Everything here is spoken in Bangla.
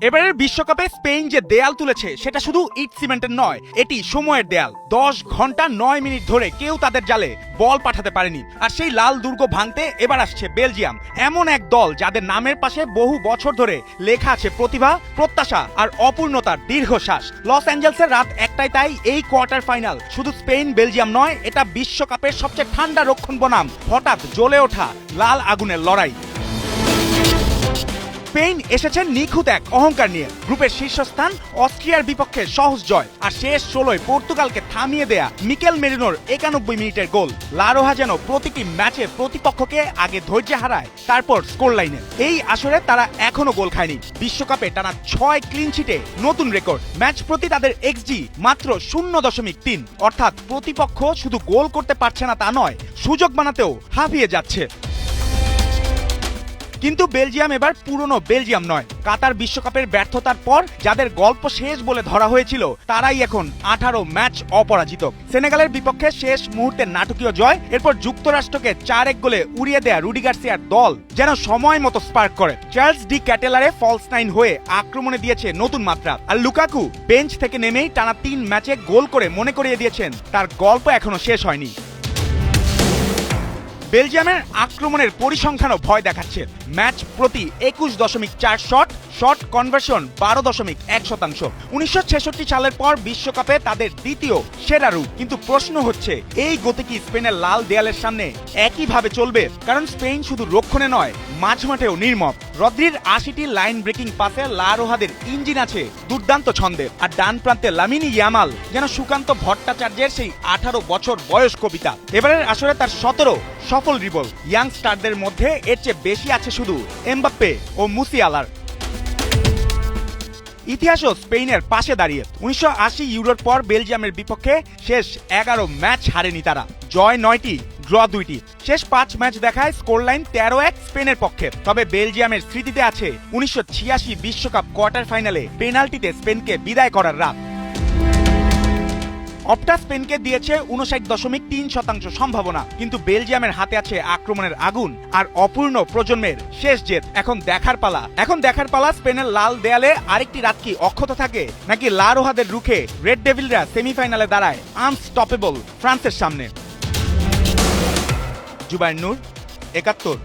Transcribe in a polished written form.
এবারের বিশ্বকাপে স্পেন যে দেয়াল তুলেছে সেটা শুধু ইট সিমেন্টের নয়, এটি সময়ের দেয়াল। 10 ঘন্টা 9 মিনিট ধরে কেউ তাদের জালে বল পাঠাতে পারেনি। আর সেই লাল দুর্গ ভাঙতে এবার আসছে বেলজিয়াম, এমন এক দল যাদের নামের পাশে বহু বছর ধরে লেখা আছে প্রতিভা, প্রত্যাশা আর অপূর্ণতার দীর্ঘশ্বাস। লস অ্যাঞ্জেলসের রাত একটাই, তাই এই কোয়ার্টার ফাইনাল শুধু স্পেন বেলজিয়াম নয়, এটা বিশ্বকাপের সবচেয়ে ঠান্ডা রক্ষণ বনাম হঠাৎ জ্বলে ওঠা লাল আগুনের লড়াই। স্পেন এসেছে নিখুঁত এক অহংকার নিয়ে। গ্রুপের শীর্ষস্থান, অস্ট্রিয়ার বিপক্ষে সহজ জয়, আর শেষ 16 পর্তুগালকে থামিয়ে দেয়া মিকেল মেরিনোর 91 মিনিটের গোল। লা রোহা যেন প্রতিটি ম্যাচে প্রতিপক্ষকে আগে ধৈর্য হারায়, তারপর স্কোর লাইনে। এই আসরে তারা এখনো গোল খায়নি। বিশ্বকাপে টানা 6 ক্লিন শিটে নতুন রেকর্ড। ম্যাচ প্রতি তাদের এক্সজি মাত্র 0.3, অর্থাৎ প্রতিপক্ষ শুধু গোল করতে পারছে না তা নয়, সুযোগ বানাতেও হাঁপিয়ে যাচ্ছে। কিন্তু বেলজিয়াম এবার পুরনো বেলজিয়াম নয়। কাতার বিশ্বকাপের ব্যর্থতার পর যাদের গল্প শেষ বলে ধরা হয়েছিল তারাই এখন 18 ম্যাচ অপরাজিত। সেনেগালের বিপক্ষে শেষ মুহূর্তের নাটকীয় জয়, এরপর যুক্তরাষ্ট্রকে 4-1 গোলে উড়িয়ে দেয়া রুডি গার্সিয়ার দল যেন সময় মতো স্পার্ক করে। চার্লস ডি ক্যাটেলারে ফলস 9 হয়ে আক্রমণে দিয়েছে নতুন মাত্রা, আর লুকাকু বেঞ্চ থেকে নেমেই টানা 3 ম্যাচে গোল করে মনে করিয়ে দিয়েছেন তার গল্প এখনো শেষ হয়নি। বেলজিয়ামের আক্রমণের পরিসংখ্যানও ভয় দেখাচ্ছে। ম্যাচ প্রতি 21.4 শট কনভার্সন 12.1%। 1966 সালের পর বিশ্বকাপে তাদের দ্বিতীয় সেরা রূপ। কিন্তু প্রশ্ন হচ্ছে, এই গতি কি স্পেনের লাল দেয়ালের সামনে একইভাবে চলবে? কারণ স্পেন শুধু রক্ষণে নয়, মাঝমাঠেও নির্মম। রদ্রির 80টি লাইন ব্রেকিং পাসে লা রোহাদের ইঞ্জিন আছে দুর্দান্ত ছন্দে, আর ডান প্রান্তে লামিনি ইয়ামাল যেন সুকান্ত ভট্টাচার্যের সেই 18 বছর বয়স কবিতা। এবারের আসরে তার 17 সফল ড্রিবল। ইয়াং স্টারদের মধ্যে এর চেয়ে বেশি আছে শুধু এমবাপ্পে ও মুসিয়ালার। ইতিহাসও স্পেনের পাশে দাঁড়িয়ে। 1980 ইউরোর পর বেলজিয়ামের বিপক্ষে শেষ 11 ম্যাচ হারেনি তারা, জয় 9টি, ড্র 2টি। শেষ 5 ম্যাচ দেখায় স্কোর লাইন 13-1 স্পেনের পক্ষে। তবে বেলজিয়ামের স্মৃতিতে আছে 1986 বিশ্বকাপ কোয়ার্টার ফাইনালে পেনাল্টিতে স্পেনকে বিদায় করার রাত। অপটা স্পেনকে দিয়েছে 59.3% সম্ভাবনা, কিন্তু বেলজিয়ামের হাতে আছে আক্রমণের আগুন আর অপূর্ণ প্রজন্মের শেষ জেদ। এখন দেখার পালা স্পেনের লাল দেয়ালে আরেকটি রাত কি অক্ষত থাকে, নাকি লা রোহাদের রুখে রেড ডেভিলরা সেমিফাইনালে দাঁড়ায় আনস্টপেবল ফ্রান্সের সামনে। জুবায়ের নূর, 71।